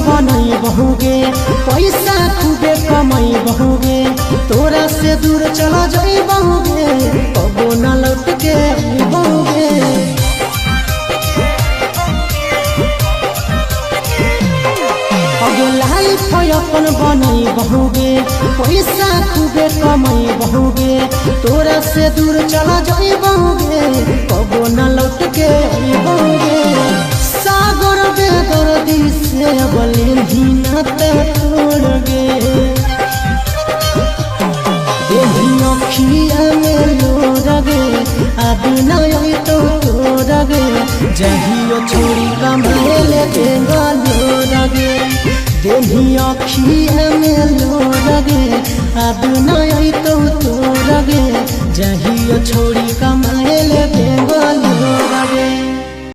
बनई बहुगे पैसा खूबे कमाई बहुगे तोरा से दूर चला जाई बहुगे कबो न लौट के आई बहुगे लाइफ अपन बनई बहुगे पैसा खूबे कमाई बहुगे तोरा से दूर चला जाई बहुगे कबो न लौट के आई बहुगे सागर बेदर्दी से बोले ही न तोड़ गे देही अखिया में लोर गे आदि नई तो तोड़ गे जहियो छोड़ी कमाए ले लोर गे देही अखिया में लोर गे आदि नई तो तोड़ गे जहियो छोड़ी कमाए ले लोर गे।